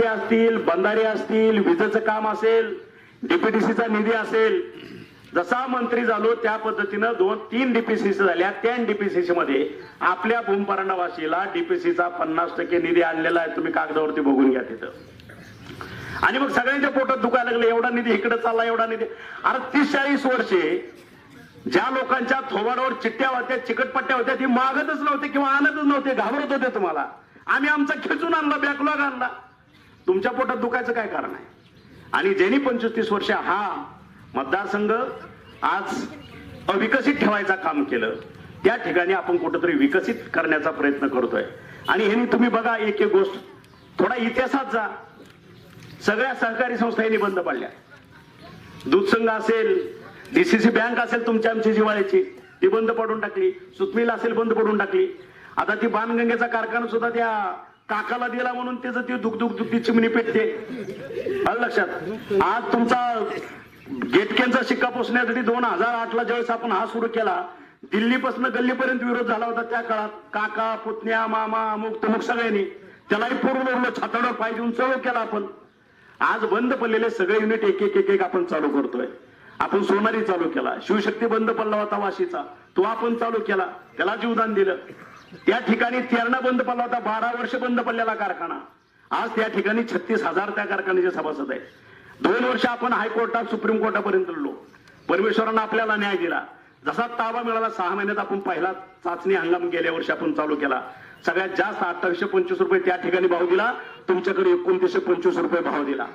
रस्ते असतील, बंधारे असतील, विजेचं काम असेल, डीपीडीसीचा निधी असेल, जसा मंत्री झालो त्या पद्धतीनं 2-3 डीपीसीसी झाल्या. 10 डीपीसीसी मध्ये आपल्या भूमपरांडावासीला डीपीसीचा 50% निधी आणलेला आहे. तुम्ही कागदावरती बघून घ्या तिथं. आणि मग सगळ्यांच्या पोटात दुखायला लागले, एवढा निधी इकडे चालला, एवढा निधी. अरे 30-40 वर्षे ज्या लोकांच्या थोबाडावर चिठ्ठ्या होत्या, चिकटपट्ट्या होत्या, ती मागतच नव्हते किंवा आणतच नव्हते, घाबरत होते तुम्हाला. आम्ही आमचा खेचून आणला, बॅकलॉग आणला. तुमच्या पोटात दुखायचं काय कारण आहे? आणि ज्यांनी 25-30 वर्ष हा मतदारसंघ आज अविकसित ठेवायचं काम केलं, त्या ठिकाणी आपण कुठेतरी विकसित करण्याचा प्रयत्न करतोय. आणि ह्यांनी तुम्ही बघा, एक एक गोष्ट थोडा इतिहासात जा. सगळ्या सहकारी संस्था यांनी बंद पडल्या. दूध संघ असेल, डीसीसी बँक असेल तुमच्या आमची जिव्हाळ्याची, ती बंद पडून टाकली. सुतमिल असेल, बंद पडून टाकली. आता ती बाणगंगेचा कारखाना सुद्धा त्या काकाला दिला म्हणून त्याचं ती दुग्ध चिमणी पेटते. आलं लक्षात? आज तुमचा गेटकेंचा शिक्का पुसण्यासाठी 2008ला ज्यावेळेस आपण हा सुरू केला, दिल्लीपासून गल्लीपर्यंत विरोध झाला होता. त्या काळात काका, पुतण्या, मामा, अमुक तमुक सगळ्यांनी त्यालाही पूर्ण छातावर पाय देऊन चालू केला आपण. आज बंद पडलेले सगळे युनिट एक एक एक आपण चालू करतोय. आपण सोनारी चालू केला, शिवशक्ती बंद पडला होता वाशीचा, तो आपण चालू केला, त्याला जीवदान दिलं. त्या ठिकाणी तेरणा बंद पडला होता, 12 वर्ष बंद पडलेला कारखाना. आज त्या ठिकाणी 36,000 त्या कारखान्याचे सभासद आहेत. 2 वर्ष आपण हायकोर्टात, सुप्रीम कोर्टापर्यंत लढलो. परमेश्वरानं आपल्याला न्याय दिला. जसा ताबा मिळाला 6 महिन्यात आपण पहिला चाचणी हंगाम गेल्या वर्षी आपण चालू केला. सगळ्यात जास्त 2825 रुपये त्या ठिकाणी भाव दिला. तुमच्याकडे 2925 रुपये भाव दिला.